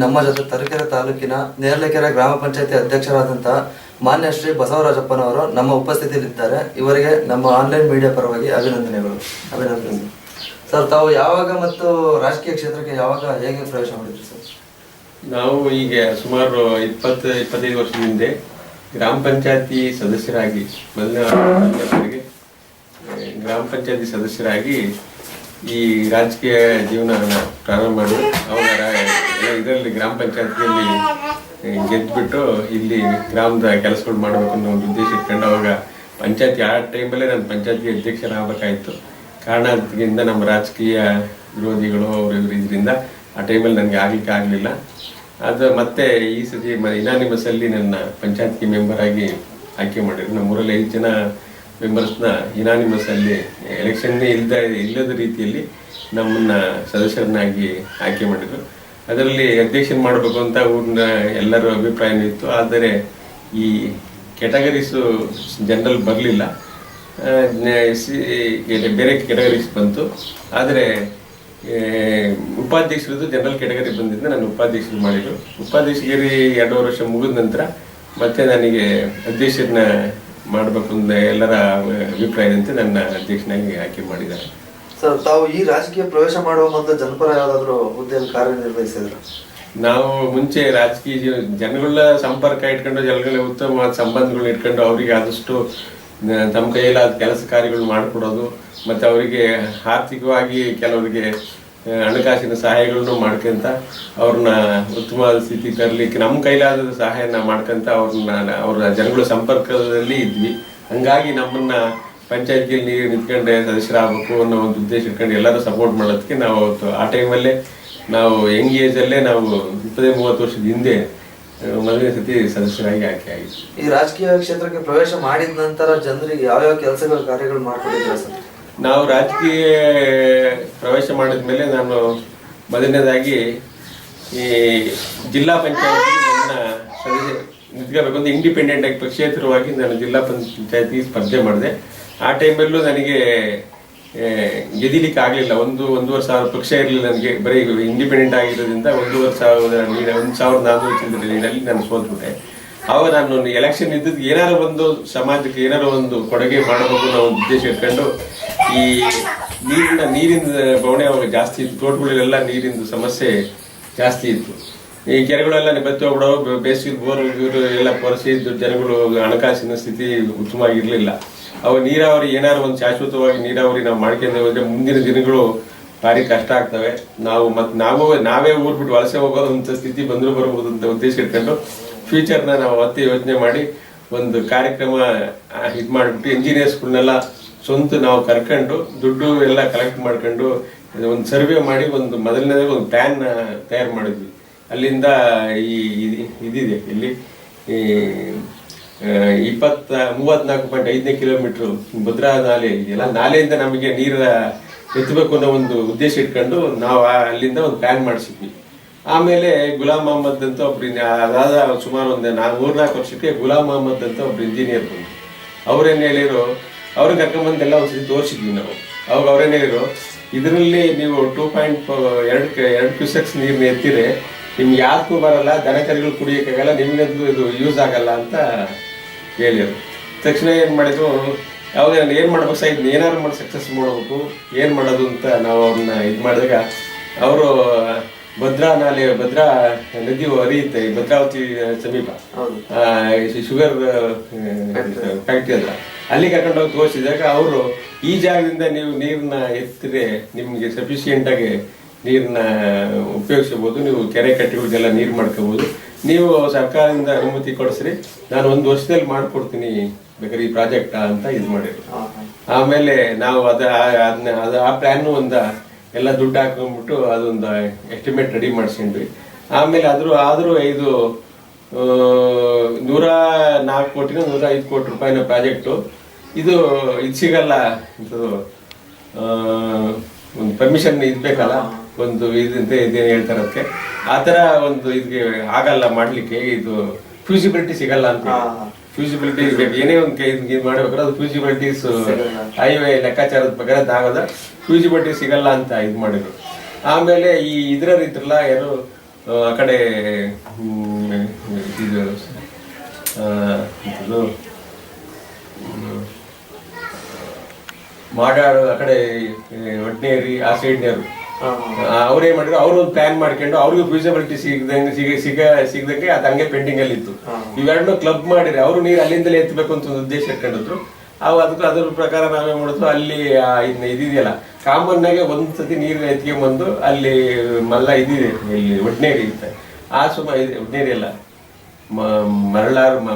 ನಮ್ಮ ಜೊತೆ ತರೀಕೆರೆ ತಾಲೂಕಿನ ನೇರ್ಲೆಕೆರೆ ಗ್ರಾಮ ಪಂಚಾಯತಿ ಅಧ್ಯಕ್ಷರಾದಂತಹ ಮಾನ್ಯ ಶ್ರೀ ಬಸವರಾಜಪ್ಪನವರು ನಮ್ಮ ಉಪಸ್ಥಿತಿಯಲ್ಲಿದ್ದಾರೆ. ಇವರಿಗೆ ನಮ್ಮ ಆನ್ಲೈನ್ ಮೀಡಿಯಾ ಪರವಾಗಿ ಅಭಿನಂದನೆಗಳು. ಸರ್, ತಾವು ಯಾವಾಗ ಮತ್ತು ರಾಜಕೀಯ ಕ್ಷೇತ್ರಕ್ಕೆ ಯಾವಾಗ ಹೇಗೆ ಪ್ರವೇಶ ಮಾಡಿದ್ರಿ ಸರ್? ನಾವು ಈಗ ಸುಮಾರು 20-25 ವರ್ಷದ ಹಿಂದೆ ಗ್ರಾಮ ಪಂಚಾಯತಿ ಸದಸ್ಯರಾಗಿ ಮೊದಲನೇ ಗ್ರಾಮ ಪಂಚಾಯತಿ ಸದಸ್ಯರಾಗಿ ಈ ರಾಜಕೀಯ ಜೀವನ ಪ್ರಾರಂಭ ಮಾಡಿ ಅವರ ಇದರಲ್ಲಿ ಗ್ರಾಮ ಪಂಚಾಯತಿಯಲ್ಲಿ ಗೆದ್ದುಬಿಟ್ಟು ಇಲ್ಲಿ ಗ್ರಾಮದ ಕೆಲಸಗಳು ಮಾಡಬೇಕು ಅನ್ನೋ ಒಂದು ಉದ್ದೇಶ ಇಟ್ಕೊಂಡು ಅವಾಗ ಪಂಚಾಯತಿ ಆ ಟೈಮಲ್ಲೇ ನಾನು ಪಂಚಾಯತಿ ಅಧ್ಯಕ್ಷರಾಗಬೇಕಾಯಿತು. ಕಾರಣದಿಂದ ನಮ್ಮ ರಾಜಕೀಯ ವಿರೋಧಿಗಳು ಅವರು ಇದರಿಂದ ಆ ಟೈಮಲ್ಲಿ ನನಗೆ ಆಗ್ಲಿಕ್ಕೆ ಆಗಲಿಲ್ಲ. ಅದು ಮತ್ತೆ ಈ ಸತಿ ಇನಾನಿಮಸಲ್ಲಿ ನನ್ನ ಪಂಚಾಯತ್ಗೆ ಮೆಂಬರ್ ಆಗಿ ಆಯ್ಕೆ ಮಾಡಿದ್ರು. ನಮ್ಮೂರಲ್ಲಿ 5 ಜನ ಮೆಂಬರ್ಸ್ನ ಇನಾನಿಮಸಲ್ಲಿ ಎಲೆಕ್ಷನ್ನೇ ಇಲ್ಲದ ರೀತಿಯಲ್ಲಿ ನಮ್ಮನ್ನ ಸದಸ್ಯರನ್ನಾಗಿ ಆಯ್ಕೆ ಮಾಡಿದರು. ಅದರಲ್ಲಿ ಅಧ್ಯಕ್ಷನ್ ಮಾಡಬೇಕು ಅಂತ ಊರಿನ ಎಲ್ಲರ ಅಭಿಪ್ರಾಯನೂ ಇತ್ತು. ಆದರೆ ಈ ಕೆಟಗರೀಸು ಜನರಲ್ ಬರಲಿಲ್ಲ, ಬೇರೆ ಕೆಟಗರೀಸ್ ಬಂತು. ಆದರೆ ಉಪಾಧ್ಯಕ್ಷರದ್ದು ಜನರಲ್ ಕೆಟಗರಿ ಬಂದಿದ್ದ ನಾನು ಉಪಾಧ್ಯಕ್ಷರು ಮಾಡಿದ್ರು. ಉಪಾಧ್ಯಕ್ಷಗಿರಿ 2 ವರ್ಷ ಮುಗಿದ ನಂತರ ಮತ್ತೆ ನನಗೆ ಅಧ್ಯಕ್ಷರನ್ನ ಮಾಡಬೇಕು ಅಂತ ಎಲ್ಲರ ಅಭಿಪ್ರಾಯದಂತೆ ನನ್ನ ಅಧ್ಯಕ್ಷನಾಗಿ ಆಯ್ಕೆ ಮಾಡಿದ್ದಾರೆ. ಸರ್, ತಾವು ಈ ರಾಜಕೀಯ ಪ್ರವೇಶ ಮಾಡುವ ಮೊದಲು ಜನಪರ ಯಾವುದಾದ್ರೂ ಹುದ್ದೆಯಲ್ಲಿ ಕಾರ್ಯನಿರ್ವಹಿಸಿದ್ರು? ನಾವು ಮುಂಚೆ ರಾಜಕೀಯ ಜನಗಳ ಸಂಪರ್ಕ ಇಟ್ಕೊಂಡು ಜನಗಳ ಉತ್ತಮವಾದ ಸಂಬಂಧಗಳನ್ನ ಇಟ್ಕೊಂಡು ಅವರಿಗೆ ಆದಷ್ಟು ತಮ್ಮ ಕೈಯಲ್ಲಾದ ಕೆಲಸ ಕಾರ್ಯಗಳು ಮಾಡಿಕೊಡೋದು, ಮತ್ತು ಅವರಿಗೆ ಆರ್ಥಿಕವಾಗಿ ಕೆಲವರಿಗೆ ಹಣಕಾಸಿನ ಸಹಾಯಗಳನ್ನು ಮಾಡ್ಕೊಂತ ಅವ್ರನ್ನ ಉತ್ತಮವಾದ ಸ್ಥಿತಿ ತರಲಿಕ್ಕೆ ನಮ್ಮ ಕೈಲಾದ ಸಹಾಯನ ಮಾಡ್ಕೊಂತ ಅವ್ರ ಜನಗಳ ಸಂಪರ್ಕದಲ್ಲಿ ಇದ್ವಿ. ಹಂಗಾಗಿ ನಮ್ಮನ್ನ ಪಂಚಾಯತಿಯಲ್ಲಿ ನಿಂತ್ಕೊಂಡೆ ಸದಸ್ಯರಾಗಬೇಕು ಅನ್ನೋ ಒಂದು ಉದ್ದೇಶ ಇಟ್ಕೊಂಡು ಎಲ್ಲರೂ ಸಪೋರ್ಟ್ ಮಾಡೋದಕ್ಕೆ ನಾವು ಅವತ್ತು ಆ ಟೈಮಲ್ಲೇ ನಾವು ಯಂಗ್ ಏಜಲ್ಲೇ ನಾವು 20-30 ವರ್ಷದ ಹಿಂದೆ ಮೊದಲನೇ ಸತಿ ಸದಸ್ಯರಾಗಿ ಆಯ್ಕೆ ಆಗಿತ್ತು. ಈ ರಾಜಕೀಯ ಕ್ಷೇತ್ರಕ್ಕೆ ಪ್ರವೇಶ ಮಾಡಿದ ನಂತರ ಜನರಿಗೆ ಯಾವ್ಯಾವ ಕೆಲಸಗಳು ಕಾರ್ಯಗಳು ಮಾಡ್ಕೊಂಡಿದ್ದೀರಾ ಸರ್? ನಾವು ರಾಜಕೀಯ ಪ್ರವೇಶ ಮಾಡಿದ ಮೇಲೆ ನಾನು ಮೊದಲನೇದಾಗಿ ಈ ಜಿಲ್ಲಾ ಪಂಚಾಯತಿ ನನ್ನ ಸದಸ್ಯ ನಿಂತ್ಕೋಬೇಕು ಅಂತ ಇಂಡಿಪೆಂಡೆಂಟ್ ಆಗಿ ಪಕ್ಷೇತರವಾಗಿ ನಾನು ಜಿಲ್ಲಾ ಪಂಚಾಯತಿ ಸ್ಪರ್ಧೆ ಮಾಡಿದೆ. ಆ ಟೈಮಲ್ಲೂ ನನಗೆ ಗೆದಿಲಿಕ್ಕೆ ಆಗಲಿಲ್ಲ. 1,500 ಪಕ್ಷ ಇರಲಿಲ್ಲ ನನಗೆ. ಬರೀ ಇಂಡಿಪೆಂಡೆಂಟ್ ಆಗಿರೋದ್ರಿಂದ 1,400 ಚಿಲ್ಲರೆ ಲೀಡಲ್ಲಿ ನಾನು ಸೋತ್ಬಿಟ್ಟೆ. ಆವಾಗ ನಾನು ಎಲೆಕ್ಷನ್ ಇದ್ದದ್ದು ಏನಾರು ಒಂದು ಸಮಾಜಕ್ಕೆ ಏನಾರು ಒಂದು ಕೊಡುಗೆ ಮಾಡಬೇಕು ಅನ್ನೋ ಒಂದು ಉದ್ದೇಶ ಇಟ್ಕೊಂಡು ಈ ನೀರಿನ ಬವಣೆ ಅವಾಗ ಜಾಸ್ತಿ ಇತ್ತು. ತೋಟಗಳೆಲ್ಲ ನೀರಿನ ಸಮಸ್ಯೆ ಜಾಸ್ತಿ ಇತ್ತು. ಈ ಕೆರೆಗಳೆಲ್ಲ ಬತ್ತಿ ಹೋಗ್ಬಿಡೋ, ಬೇಸಿಗೆ ಬೋರ್ ಎಲ್ಲ ಕೊರಸೆ ಇದ್ದು ಜನಗಳು ಹಣಕಾಸಿನ ಸ್ಥಿತಿ ಉತ್ತಮವಾಗಿರ್ಲಿಲ್ಲ. ಅವ ನೀರಾವರಿ ಏನಾರು ಒಂದು ಶಾಶ್ವತವಾಗಿ ನೀರಾವರಿ ನಾವು ಮಾಡ್ಕೊಂಡು ಹೋದ್ರೆ ಮುಂದಿನ ದಿನಗಳು ಭಾರಿ ಕಷ್ಟ ಆಗ್ತವೆ. ನಾವೇ ಊರ್ ಬಿಟ್ಟು ವಲಸೆ ಹೋಗೋದಂತ ಸ್ಥಿತಿ ಬಂದರೂ ಬರ್ಬೋದು ಅಂತ ಉದ್ದೇಶ ಇಟ್ಕೊಂಡು ಫ್ಯೂಚರ್ನ ನಾವು ಮತ್ತೆ ಯೋಚನೆ ಮಾಡಿ ಒಂದು ಕಾರ್ಯಕ್ರಮ ಇದು ಮಾಡಿಬಿಟ್ಟು ಇಂಜಿನಿಯರ್ಸ್ಗಳನ್ನೆಲ್ಲ ಸ್ವಂತ ನಾವು ಕರ್ಕೊಂಡು ದುಡ್ಡು ಎಲ್ಲ ಕಲೆಕ್ಟ್ ಮಾಡ್ಕೊಂಡು ಒಂದು ಸರ್ವೆ ಮಾಡಿ ಒಂದು ಮೊದಲನೇದಾಗಿ ಒಂದು ಪ್ಲಾನ್ ತಯಾರು ಮಾಡಿದ್ವಿ. ಅಲ್ಲಿಂದ ಇದಿದೆ ಇಲ್ಲಿ 34.5 ಕಿಲೋಮೀಟರ್ ಭದ್ರಾ ನಾಲೆ ಇದೆಯಲ್ಲ, ನಾಲೆಯಿಂದ ನಮಗೆ ನೀರ ಎತ್ತಬೇಕು ಅನ್ನೋ ಒಂದು ಉದ್ದೇಶ ಇಟ್ಕೊಂಡು ನಾವು ಅಲ್ಲಿಂದ ಒಂದು ಪ್ಲಾನ್ ಮಾಡಿಸಿದ್ವಿ. ಆಮೇಲೆ ಗುಲಾಮ್ ಮೊಹಮ್ಮದ್ ಅಂತ ಒಬ್ರು ಅದಾದ ಸುಮಾರು ಒಂದು 3-4 ವರ್ಷಕ್ಕೆ ಗುಲಾಮ್ ಮೊಹಮ್ಮದ್ ಅಂತ ಒಬ್ರು ಇಂಜಿನಿಯರ್ ಬಂದು ಅವ್ರೇನು ಹೇಳಿರೋ, ಅವ್ರಿಗೆ ಕರ್ಕೊಂಬಂದು ಎಲ್ಲ ಒಂದ್ಸತಿ ತೋರಿಸಿದ್ವಿ ನಾವು. ಅವಾಗ ಅವ್ರೇನು ಹೇಳಿರೋ, ಇದರಲ್ಲಿ ನೀವು 2.2 ಕ್ಯೂಸೆಕ್ಸ್ ನೀರನ್ನ ಎತ್ತಿರೆ ನಿಮ್ಗೆ ಯಾಕೂ ಬರಲ್ಲ, ದನ ಕರಿಗಳು ಕುಡಿಯೋಕ್ಕಾಗಲ್ಲ, ನಿಮ್ಗಂತೂ ಇದು ಯೂಸ್ ಆಗಲ್ಲ ಅಂತ ಹೇಳಿದ್ರು. ತಕ್ಷಣ ಏನು ಮಾಡಿದ್ರು, ಯಾವಾಗ ಏನು ಮಾಡ್ಬೇಕು ಸಹ ಇದನ್ನ ಏನಾದ್ರು ಮಾಡಿ ಸಕ್ಸಸ್ ಮಾಡಬೇಕು, ಏನು ಮಾಡೋದು ಅಂತ ನಾವು ಅವ್ರನ್ನ ಇದು ಮಾಡಿದಾಗ ಅವರು ಭದ್ರಾ ನದಿ ಹರಿಯುತ್ತೆ ಭದ್ರಾವತಿ ಸಮೀಪ ಶುಗರ್ ಫ್ಯಾಕ್ಟ್ರಿ ಹತ್ರ, ಅಲ್ಲಿ ಕರ್ಕೊಂಡೋಗಿ ತೋರಿಸಿದಾಗ ಅವರು ಈ ಜಾಗದಿಂದ ನೀವು ನೀರನ್ನ ಎತ್ತಿದ್ರೆ ನಿಮಗೆ ಸಫಿಷಿಯೆಂಟ್ ಆಗಿ ನೀರನ್ನ ಉಪಯೋಗಿಸಬಹುದು, ನೀವು ಕೆರೆ ಕಟ್ಟೆಗಳಿಗೆಲ್ಲ ನೀರು ಮಾಡ್ಕೋಬಹುದು, ನೀವು ಸರ್ಕಾರದಿಂದ ಅನುಮತಿ ಕೊಡಿಸ್ರಿ, ನಾನು 1 ವರ್ಷದಲ್ಲಿ ಮಾಡ್ಕೊಡ್ತೀನಿ ಬೇಕಾದ್ರೆ ಈ ಪ್ರಾಜೆಕ್ಟ್ ಅಂತ ಇದು ಮಾಡಿದ್ರು. ಆಮೇಲೆ ನಾವು ಆ ಪ್ಲಾನ್ ಎಲ್ಲ ದುಡ್ಡು ಹಾಕೊಂಡ್ಬಿಟ್ಟು ಅದೊಂದು ಎಸ್ಟಿಮೇಟ್ ರೆಡಿ ಮಾಡಿಸ್ಕೊಂಡ್ವಿ. ಆಮೇಲೆ ಆದ್ರೂ 104 ಕೋಟಿನ 105 ಕೋಟಿ ರೂಪಾಯಿನ ಪ್ರಾಜೆಕ್ಟು. ಇದು ಸಿಗಲ್ಲ, ಒಂದು ಪರ್ಮಿಷನ್ ಇದ್ಬೇಕಲ್ಲ, ಒಂದು ಇದೇನು ಹೇಳ್ತಾರೆ ಅದಕ್ಕೆ, ಆ ಥರ ಒಂದು ಇದಕ್ಕೆ ಆಗಲ್ಲ ಮಾಡ್ಲಿಕ್ಕೆ, ಇದು ಫ್ಯೂಸಿಬಿಲಿಟಿ ಸಿಗಲ್ಲ ಅಂತ. ಫ್ಯೂಸಿಬಿಲಿಟಿ ಬೇಕು, ಏನೇ ಒಂದು ಇದು ಮಾಡ್ಬೇಕಾದ್ರೆ ಅದು ಫ್ಯೂಸಿಬಿಲಿಟೀಸ್ ಹೈವೇ ಲೆಕ್ಕಾಚಾರದ ಪ್ರಕಾರ ಆಗೋದ ಫ್ಯೂಸಿಬಿಲಿಟಿ ಸಿಗಲ್ಲ ಅಂತ ಇದು ಮಾಡಿದ್ರು. ಆಮೇಲೆ ಈ ಇದ್ರಲ್ಲ ಯಾರು ಆ ಕಡೆ ಇದು ಮಾಡಾಡು ಆ ಕಡೆ ಒಡ್ನೇರಿ ಆ ಸೈಡ್ನವರು ಅವ್ರೇನ್ ಮಾಡಿದ್ರು ಅವ್ರು ಒಂದು ಪ್ಲಾನ್ ಮಾಡ್ಕೊಂಡು ಅವ್ರಿಗೂ ಫ್ಯೂಸಿಬಿಲಿಟಿ ಸಿಗದಂಗೆ ಅದು ಹಂಗೆ ಪೆಂಡಿಂಗ್ ಅಲ್ಲಿ ಇತ್ತು. ಇವೆರಡನ್ನೂ ಕ್ಲಬ್ ಮಾಡಿದ್ರೆ ಅವರು ನೀರು ಅಲ್ಲಿಂದಲೇ ಎತ್ತಬೇಕು ಅಂತ ಒಂದು ಉದ್ದೇಶ ಇಟ್ಕೊಂಡಿದ್ರು. ಅದಕ್ಕೆ ಅದ್ರ ಪ್ರಕಾರ ನಾವೇನ್ ಮಾಡಿದ್ವು, ಅಲ್ಲಿ ಇದಿದೆಯಲ್ಲ ಕಾಮನ್ ಆಗಿ ಒಂದ್ಸತಿ ನೀರು ಎತ್ಕೊಂಡ್ಬಂದು ಅಲ್ಲಿ ಮಲ್ಲ ಇದಿದೆ, ಇಲ್ಲಿ ಒಡ್ನೇರಿ ಇರುತ್ತೆ ಆ ಒಡ್ನೇರಿ ಅಲ್ಲ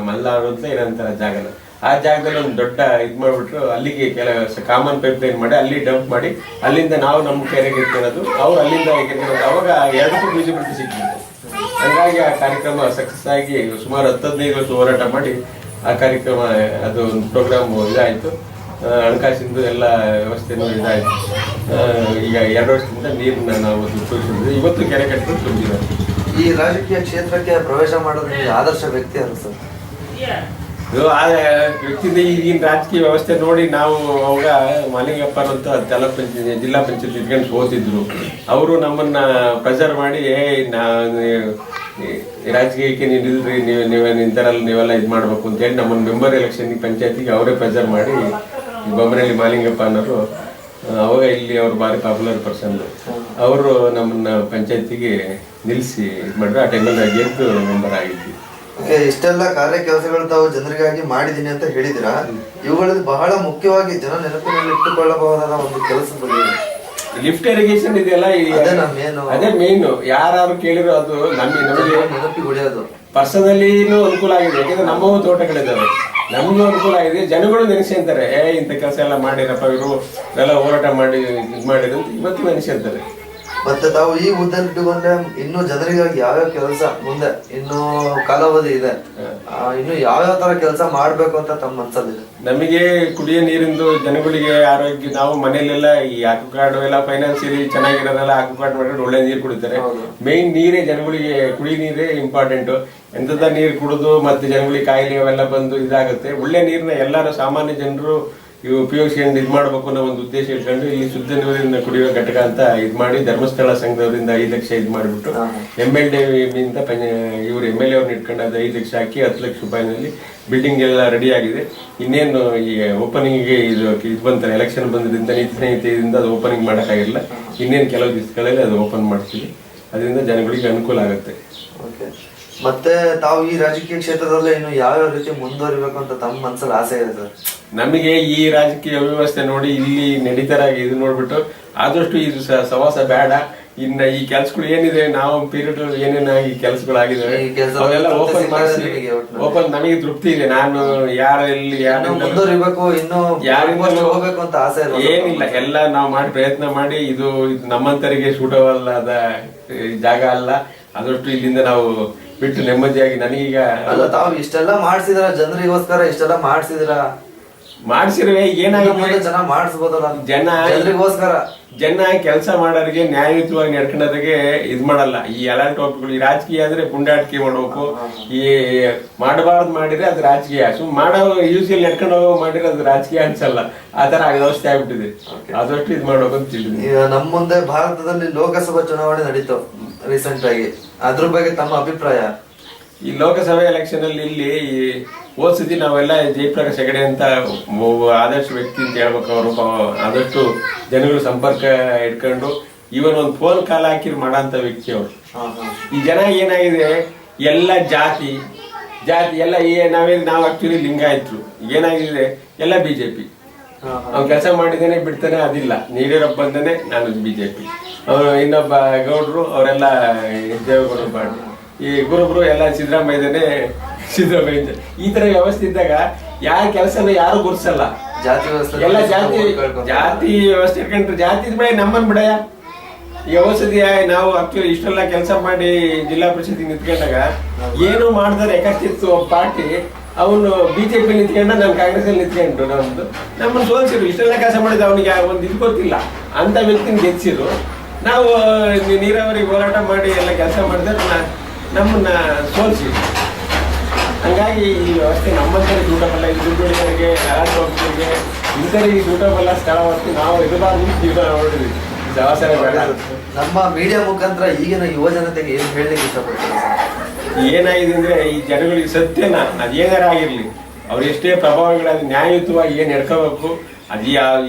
ಮಲ್ಲಾರು ಅಂತ ಏನಂತಾರ ಜಾಗನ, ಆ ಜಾಗದಲ್ಲಿ ಒಂದು ದೊಡ್ಡ ಇದ್ ಮಾಡ್ಬಿಟ್ರು. ಅಲ್ಲಿಗೆ ಕೆಲವು ಕಾಮನ್ ಪೈಪ್ ಲೈನ್ ಮಾಡಿ ಅಲ್ಲಿ ಡಂಪ್ ಮಾಡಿ ಅಲ್ಲಿಂದ ನಾವು ನಮ್ಮ ಕೆರೆಗೆ ಇಟ್ಕೊಳ್ಳೋದು, ಅವ್ರು ಅಲ್ಲಿಂದ ಕೆರೆಗೆ ಅವಾಗ ಎರಡಕ್ಕೂ ವಿಸಿಬಿಲಿಟಿ ಸಿಕ್ಕಿತ್ತು. ಹಂಗಾಗಿ ಆ ಕಾರ್ಯಕ್ರಮ ಸಕ್ಸಸ್ ಆಗಿ ಸುಮಾರು 10-15 ವರ್ಷ ಹೋರಾಟ ಮಾಡಿ ಆ ಕಾರ್ಯಕ್ರಮ ಅದು ಒಂದು ಪ್ರೋಗ್ರಾಮ್ ಇದಾಯ್ತು. ಹಣಕಾಸಿಂದು ಎಲ್ಲ ವ್ಯವಸ್ಥೆನೂ ಇದಾಯ್ತು. ಈಗ 2 ವರ್ಷದಿಂದ ನೀರನ್ನ ನಾವು ಉಪಯೋಗಿಸಿದ್ವಿ. ಇವತ್ತು ಕೆರೆ ಕಟ್ಟಿದ್ದು ತುಂಬಿದ್ದಾರೆ. ಈ ರಾಜಕೀಯ ಕ್ಷೇತ್ರಕ್ಕೆ ಪ್ರವೇಶ ಮಾಡೋದು ಆದರ್ಶ ವ್ಯಕ್ತಿ ಅನ್ಸುತ್ತೆ. ಇದು ಆ ವ್ಯಕ್ತಿಯಿಂದ ಈಗಿನ ರಾಜಕೀಯ ವ್ಯವಸ್ಥೆ ನೋಡಿ ನಾವು ಅವಾಗ ಮಾಲಿಂಗಪ್ಪ ಅಂತ ಜಿಲ್ಲಾ ಪಂಚಾಯತ್ ಇಟ್ಕೊಂಡು ಸೋತಿದ್ರು. ಅವರು ನಮ್ಮನ್ನ ಪ್ರೆಸರ್ ಮಾಡಿ ರಾಜಕೀಯಕ್ಕೆ ನೀವು ನಿಲ್ರಿ, ನೀವೇ ನಿಂತಾರಲ್ಲ, ನೀವೆಲ್ಲ ಇದು ಮಾಡ್ಬೇಕು ಅಂತ ಹೇಳಿ ನಮ್ಮನ್ನ ಮೆಂಬರ್ ಎಲೆಕ್ಷನ್ ಪಂಚಾಯತಿಗೆ ಅವರೇ ಪ್ರೆಸರ್ ಮಾಡಿ ಬೊಮ್ಮನಹಳ್ಳಿ ಮಾಲಿಂಗಪ್ಪ ಅನ್ನೋರು ಅವಾಗ ಇಲ್ಲಿ ಅವ್ರು ಭಾರಿ ಪಾಪ್ಯುಲರ್ ಪರ್ಸನ್, ಅವರು ನಮ್ಮನ್ನ ಪಂಚಾಯತಿಗೆ ನಿಲ್ಲಿಸಿ ಇದು ಮಾಡಿದ್ರು. ಆ ಟೈಮಲ್ಲಿ ಗೆದ್ದು ಮೆಂಬರ್ ಆಗಿದ್ವಿ. ಇಷ್ಟೆಲ್ಲ ಕಾರ್ಯ ಕೆಲಸಗಳು ತಾವು ಜನರಿಗಾಗಿ ಮಾಡಿದೀನಿ ಅಂತ ಹೇಳಿದಿರಾ. ಇವುಗಳಲ್ಲಿ ಬಹಳ ಮುಖ್ಯವಾಗಿ ಜನ ನೆನಪಿನಲ್ಲಿ ಇಟ್ಟುಕೊಳ್ಳಬಹುದಾದ ಒಂದು ಕೆಲಸದ ಬಗ್ಗೆ ಲಿಫ್ಟ್ ಇರಿಗೇಷನ್ ಇದೆಯಲ್ಲ, ಅದೇ ಮೇನ್. ಯಾರು ಕೇಳಿರೋ ಅದು ನಮಗೆ ನೆನಪಿಗೆ ಉಳಿಯೋದು. ಪರ್ಸನಲಿನೂ ಅನುಕೂಲ ಆಗಿದೆ, ಯಾಕಂದ್ರೆ ನಮ್ಮವು ತೋಟಗಳಿದ್ದಾವೆ, ನಮಗೂ ಅನುಕೂಲ ಆಗಿದೆ. ಜನಗಳು ನೆನೆಸ್ಕೊಂತಾರೆ, ಇಂಥ ಕೆಲಸ ಎಲ್ಲ ಮಾಡಿರಪ್ಪ ಇವರು ಎಲ್ಲ ಹೋರಾಟ ಮಾಡಿ ಇದು ಮಾಡಿದ್ರು ಅಂತ ಇವತ್ತು ನೆನೆಸ್ಕೊಂತಾರೆ. ಮತ್ತೆ ತಾವು ಈ ಹುದ್ದೆಯಲ್ಲಿ ಇಟ್ಟುಕೊಂಡ್ರೆ ಇನ್ನು ಜನರಿಗಾಗಿ ಯಾವ್ಯಾವ ಕೆಲಸ ಮುಂದೆ ಇನ್ನು ಕಾಲಾವಧಿ ಇದೆ, ಇನ್ನು ಯಾವ್ಯಾವ ತರ ಕೆಲಸ ಮಾಡ್ಬೇಕು ಅಂತ ತಮ್ಮ ಮನಸ್ಸಲ್ಲಿದೆ? ನಮಗೆ ಕುಡಿಯೋ ನೀರಿಂದು ಜನಗಳಿಗೆ ಆರೋಗ್ಯ, ನಾವು ಮನೇಲೆಲ್ಲ ಈ ಆಕ್ವಾಗಾರ್ಡ್ ಎಲ್ಲ ಫೈನಾನ್ಸಿಯಲಿ ಚೆನ್ನಾಗಿರೋದೆಲ್ಲ ಆಕ್ವಾಗಾರ್ಡ್ ಮಾಡಿದ್ರೆ ಒಳ್ಳೆ ನೀರು ಕುಡಿತಾರೆ. ಮೇನ್ ನೀರೇ ಜನಗಳಿಗೆ, ಕುಡಿ ನೀರೇ ಇಂಪಾರ್ಟೆಂಟ್. ಎಂತದ ನೀರು ಕುಡಿದು ಮತ್ತೆ ಜನಗಳಿಗೆ ಕಾಯಿಲೆ ಅವೆಲ್ಲ ಬಂದು ಇದಾಗುತ್ತೆ. ಒಳ್ಳೆ ನೀರನ್ನ ಎಲ್ಲರೂ ಸಾಮಾನ್ಯ ಜನರು ಇವು ಉಪಯೋಗಿಸ್ಕೊಂಡು ಇದು ಮಾಡ್ಬೇಕು ಅನ್ನೋ ಒಂದು ಉದ್ದೇಶ ಇಟ್ಕೊಂಡು ಇಲ್ಲಿ ಶುದ್ಧ ನೀರಿನ ಕುಡಿಯುವ ಘಟಕ ಅಂತ ಇದು ಮಾಡಿ ಧರ್ಮಸ್ಥಳ ಸಂಘದವರಿಂದ 5 ಲಕ್ಷ ಇದು ಮಾಡಿಬಿಟ್ಟು MLD ಇವರು MLA ಅವ್ರನ್ನ ಇಟ್ಕೊಂಡು ಅದು 5 ಲಕ್ಷ ಹಾಕಿ 10 ಲಕ್ಷ ರೂಪಾಯಿನಲ್ಲಿ ಬಿಲ್ಡಿಂಗ್ ಎಲ್ಲ ರೆಡಿ ಆಗಿದೆ. ಇನ್ನೇನು ಈಗ ಓಪನಿಂಗ್ಗೆ ಇದು ಬಂತಾರೆ, ಎಲೆಕ್ಷನ್ ಬಂದ್ರಿಂದ ನೀತಿ ಸಂಹಿತೆಯಿಂದ ಅದು ಓಪನಿಂಗ್ ಮಾಡೋಕ್ಕಾಗಿಲ್ಲ. ಇನ್ನೇನು ಕೆಲವು ದಿವಸಗಳಲ್ಲಿ ಅದು ಓಪನ್ ಮಾಡ್ತೀವಿ, ಅದರಿಂದ ಜನಗಳಿಗೆ ಅನುಕೂಲ ಆಗುತ್ತೆ. ಮತ್ತೆ ತಾವು ಈ ರಾಜಕೀಯ ಕ್ಷೇತ್ರದಲ್ಲಿ ಇನ್ನು ಯಾವ್ಯಾವ ರೀತಿ ಮುಂದುವರಿಬೇಕು ಅಂತ ತಮ್ಮ ಮನಸ್ಸಲ್ಲಿ ಆಸೆ ಇದೆ ಸರ್? ನಮಗೆ ಈ ರಾಜಕೀಯ ವ್ಯವಸ್ಥೆ ನೋಡಿ ಇಲ್ಲಿ ನಡೀತಾರ ಇದು ನೋಡ್ಬಿಟ್ಟು ಆದಷ್ಟು ಇದು ಸವಾಸ ಬೇಡ. ಇನ್ನ ಈ ಕೆಲ್ಸಗಳು ಏನಿದೆ, ನಾವು ಪೀರಿಯಡ್ ಏನೇನಾಗಿ ಕೆಲಸಗಳಾಗಿದ್ದಾವೆ ಅವೆಲ್ಲ ಓಪನ್ ಮಾಡಿಸಿ ಓಪನ್ ನಮಗೆ ತೃಪ್ತಿ ಇದೆ. ನಾನು ಮುಂದುವರಿಬೇಕು, ಇನ್ನು ಹೋಗ್ಬೇಕು ಅಂತ ಆಸೆ ಏನಿಲ್ಲ. ಎಲ್ಲ ನಾವು ಮಾಡಿ ಪ್ರಯತ್ನ ಮಾಡಿ ಇದು ನಮ್ಮಂತರಿಗೆ ಸೂಟಬಲ್ ಆದ ಜಾಗ ಅಲ್ಲ. ಆದಷ್ಟು ಇಲ್ಲಿಂದ ನಾವು ಬಿಟ್ಟು ನೆಮ್ಮದಿಯಾಗಿ ನನಗೀಗ ಅಲ್ಲ, ತಾವು ಇಷ್ಟೆಲ್ಲ ಮಾಡ್ಸಿದ್ರ ಜನರಿಗೋಸ್ಕರ, ಇಷ್ಟೆಲ್ಲ ಮಾಡ್ಸಿರುವೆ ಏನಾಗಿದೆ, ಜನ ಮಾಡಿಸ್ಬೋದಲ್ಲ, ಜನರಿಗೋಸ್ಕರ. ಜನ ಕೆಲಸ ಮಾಡೋರಿಗೆ ನ್ಯಾಯಯುತವಾಗಿ ನಡ್ಕೊಂಡೋರಿಗೆ ಇದ್ ಮಾಡಲ್ಲ. ಈ ಎಲ್ಲ ಟಾಪಿಕ್ಗಳು, ಈ ರಾಜಕೀಯ ಅಂದ್ರೆ ಪುಂಡಾಟಿಕೆ ಮಾಡ್ಬೇಕು, ಈ ಮಾಡಬಾರ್ದು ಮಾಡಿದ್ರೆ ಅದು ರಾಜಕೀಯ, ಮಾಡೋ ಯೂಸಿಯಲ್ಲಿ ನಡ್ಕೊಂಡು ಹೋಗೋ ಮಾಡಿದ್ರೆ ಅದು ರಾಜಕೀಯ ಅನ್ಸಲ್ಲ. ಆ ತರ ವ್ಯವಸ್ಥೆ ಆಗ್ಬಿಟ್ಟಿದೆ. ಆದಷ್ಟು ಇದ್ ಮಾಡ್ಬೇಕು ಅಂತ ತಿಳಿದಿದೆ. ನಮ್ಮ ಮುಂದೆ ಭಾರತದಲ್ಲಿ ಲೋಕಸಭಾ ಚುನಾವಣೆ ನಡೀತು ರೀಸೆಂಟ್ ಆಗಿ, ಅದ್ರ ಬಗ್ಗೆ ತಮ್ಮ ಅಭಿಪ್ರಾಯ? ಈ ಲೋಕಸಭೆ ಎಲೆಕ್ಷನ್ ಅಲ್ಲಿ ಇಲ್ಲಿ ಹೋದ್ಸತಿ ನಾವೆಲ್ಲ ಜಯಪ್ರಕಾಶ್ ಹೆಗಡೆ ಅಂತ ಆದರ್ಶ ವ್ಯಕ್ತಿ ಅಂತ ಹೇಳ್ಬೇಕು. ಅವರು ಆದಷ್ಟು ಜನಗಳು ಸಂಪರ್ಕ ಇಟ್ಕೊಂಡು ಇವನ್ ಒಂದು ಫೋನ್ ಕಾಲ್ ಹಾಕಿ ಮಾಡಂತ ವ್ಯಕ್ತಿ ಅವರು. ಈ ಜನ ಏನಾಗಿದೆ, ಎಲ್ಲ ಜಾತಿ ಎಲ್ಲ ನಾವು ಆಕ್ಚುಲಿ ಲಿಂಗಾಯತ್ರು, ಏನಾಗಿದೆ ಎಲ್ಲ ಬಿಜೆಪಿ. ಅವ್ನು ಕೆಲಸ ಮಾಡಿದ್ದೇನೆ ಬಿಡ್ತಾನೆ ಅದಿಲ್ಲ, ನೀಡಿರಪ್ಪ ಬಂದೇನೆ ನಾನು ಬಿಜೆಪಿ. ಇನ್ನೊಬ್ಬ ಗೌಡ್ರು ಅವರೆಲ್ಲ ದೇವೇಗೌಡರು ಮಾಡಿ, ಈ ಗುರುಬ್ರು ಎಲ್ಲ ಸಿದ್ದರಾಮಯ್ಯನೇ. ಈ ತರ ವ್ಯವಸ್ಥೆ ಇದ್ದಾಗ ಯಾರ ಕೆಲಸನ ಯಾರು ಗುರ್ಸಲ್ಲ. ಎಲ್ಲ ಜಾತಿ ವ್ಯವಸ್ಥೆ ಇಟ್ಕೊಂಡ್ರೆ ಜಾತಿ ಬಿಡ ನಮ್ಮನ್ ಬಿಡಯ. ಈ ಔಷಧಿ ನಾವು ಆಕ್ಚುಲಿ ಇಷ್ಟೆಲ್ಲ ಕೆಲಸ ಮಾಡಿ ಜಿಲ್ಲಾ ಪರಿಷತ್ ನಿಂತ್ಕೊಂಡಾಗ ಏನು ಮಾಡ್ತಾರೆ, ಯಾಕಷ್ಟಿತ್ತು ಪಾರ್ಟಿ ಅವನು ಬಿಜೆಪಿ ನಿಂತ್ಕೊಂಡ, ನಾನು ಕಾಂಗ್ರೆಸ್ ಅಲ್ಲಿ ನಿಂತ್ಕೊಂಡು ನಮ್ಮನ್ನು ಸೋಲ್ಸಿರು. ಇಷ್ಟೆಲ್ಲ ಕೆಲಸ ಮಾಡಿದ ಅವನಿಗೆ ಒಂದು ಇದು ಗೊತ್ತಿಲ್ಲ ಅಂತ ವ್ಯಕ್ತಿನ ಗೆಲ್ಸಿರು. ನಾವು ನೀರಾವರಿ ಹೋರಾಟ ಮಾಡಿ ಎಲ್ಲ ಕೆಲಸ ಮಾಡಿದ್ರೆ ನಮ್ಮನ್ನ ಸೋಲ್ಸಿ. ಹಂಗಾಗಿ ಈ ವ್ಯವಸ್ಥೆ ನಮ್ಮಂತರಿಗೆ ಸೂಟಬಲ್ಲ. ಈ ದುಡ್ಡುಗಳಿಗೆ, ಆಫೀಸರಿಗೆ ಇಂಥರಿಗೆ ಸೂಟಬಲ್ಲ ಸ್ಥಳವತ್ತು ನಾವು ಇರಬಾರ್ದು ಜೀವನ ನೋಡಿದ್ವಿ. ಸಹವಾಸನೆ ಬೇಡ. ನಮ್ಮ ಮೀಡಿಯಾ ಮುಖಾಂತರ ಈಗಿನ ಯುವ ಜನತೆಗೆ ಏನು ಹೇಳಲಿಕ್ಕೆ ಇಷ್ಟಪಡ್ತೀರಾ ಸರ್? ಏನಾಗಿದೆ ಅಂದ್ರೆ ಈ ಜನಗಳಿಗೆ ಸತ್ಯನ ಅದೇನಾರ ಆಗಿರ್ಲಿ ಅವ್ರು ಎಷ್ಟೇ ಪ್ರಭಾವಗಳಾಗಿ ನ್ಯಾಯಯುತವಾಗಿ ಏನ್ ನಡ್ಕೋಬೇಕು,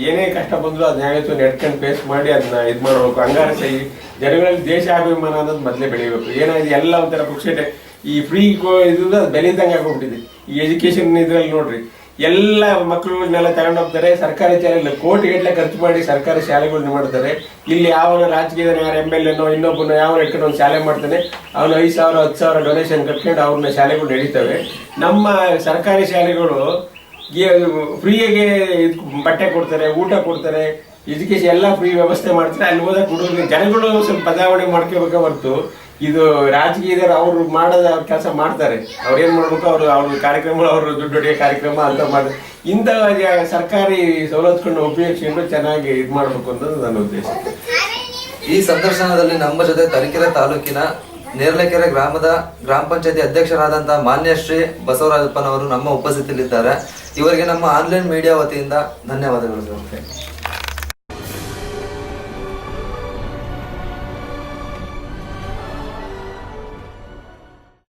ಏನೇ ಕಷ್ಟ ಬಂದ್ರು ಅದು ನ್ಯಾಯಯುತ ನಡ್ಕೊಂಡು ಫೇಸ್ ಮಾಡಿ ಅದನ್ನ ಇದ್ ಮಾಡ್ಬೇಕು. ಹಂಗಾರ ಸಹಿ ಜನಗಳಲ್ಲಿ ದೇಶಾಭಿಮಾನ ಅನ್ನೋದು ಮೊದಲೇ ಬೆಳಿಬೇಕು. ಏನಾಗಿದೆ ಎಲ್ಲ ಒಂಥರ ಪುಕ್ಷಟೆ ಈ ಫ್ರೀ ಇದು ಬೆಲಿದಂಗೆ ಆಗೋಗ್ಬಿಟ್ಟಿದೆ. ಈ ಎಜುಕೇಶನ್ ಇದ್ರಲ್ಲಿ ನೋಡ್ರಿ ಎಲ್ಲ ಮಕ್ಕಳುಗಳನ್ನೆಲ್ಲ ತಗೊಂಡೋಗ್ತಾರೆ, ಸರ್ಕಾರಿ ಶಾಲೆ ಕೋಟಿಗಟ್ಟಲೆ ಖರ್ಚು ಮಾಡಿ ಸರ್ಕಾರಿ ಶಾಲೆಗಳನ್ನ ಮಾಡ್ತಾರೆ. ಇಲ್ಲಿ ಯಾವನ ರಾಜಕೀಯ ಯಾರು MLA ಇನ್ನೊಬ್ಬನ ಯಾವನ ಇಟ್ಕೊಂಡು ಒಂದು ಶಾಲೆ ಮಾಡ್ತಾನೆ, ಅವನು 5,000 10,000 ಡೊನೇಷನ್ ಕಟ್ಕೊಂಡು ಅವ್ರನ್ನ ಶಾಲೆಗಳು ನಡೀತವೆ. ನಮ್ಮ ಸರ್ಕಾರಿ ಶಾಲೆಗಳು ಫ್ರೀಯಾಗಿ ಬಟ್ಟೆ ಕೊಡ್ತಾರೆ, ಊಟ ಕೊಡ್ತಾರೆ, ಎಜುಕೇಶನ್ ಎಲ್ಲ ಫ್ರೀ ವ್ಯವಸ್ಥೆ ಮಾಡ್ತಾರೆ. ಅಲ್ಲಿ ಹೋದಾಗ ಹುಡುಗರು ಜನಗಳು ಸ್ವಲ್ಪ ಬದಲಾವಣೆ ಮಾಡ್ಕೋಬೇಕ ಹೊರತು ಇದು ರಾಜಕೀಯದವ್ರು ಅವ್ರು ಮಾಡೋದ ಕೆಲಸ ಮಾಡ್ತಾರೆ. ಅವ್ರು ಏನ್ ಮಾಡ್ಬೇಕು, ಅವ್ರ ಕಾರ್ಯಕ್ರಮ ಅವ್ರ ದುಡ್ಡು ಹೊಡೆಯೋ ಕಾರ್ಯಕ್ರಮ ಅಂತ ಮಾಡ್ತಾರೆ. ಇಂಥ ಸರ್ಕಾರಿ ಸವಲತ್ತುಗಳನ್ನ ಉಪಯೋಗಿಸ್ಕೊಂಡು ಚೆನ್ನಾಗಿ ಇದು ಮಾಡ್ಬೇಕು ಅನ್ನೋದು ನನ್ನ ಉದ್ದೇಶ. ಈ ಸಂದರ್ಶನದಲ್ಲಿ ನಮ್ಮ ಜೊತೆ ತರೀಕೆರೆ ತಾಲೂಕಿನ ನೇರ್ಲೆಕೆರೆ ಗ್ರಾಮದ ಗ್ರಾಮ ಪಂಚಾಯತಿ ಅಧ್ಯಕ್ಷರಾದಂತಹ ಮಾನ್ಯ ಶ್ರೀ ಬಸವರಾಜಪ್ಪನವರು ನಮ್ಮ ಉಪಸ್ಥಿತಿಯಲ್ಲಿದ್ದಾರೆ. ಇವರಿಗೆ ನಮ್ಮ ಆನ್ಲೈನ್ ಮೀಡಿಯಾ ವತಿಯಿಂದ ಧನ್ಯವಾದಗಳು ಸರ್.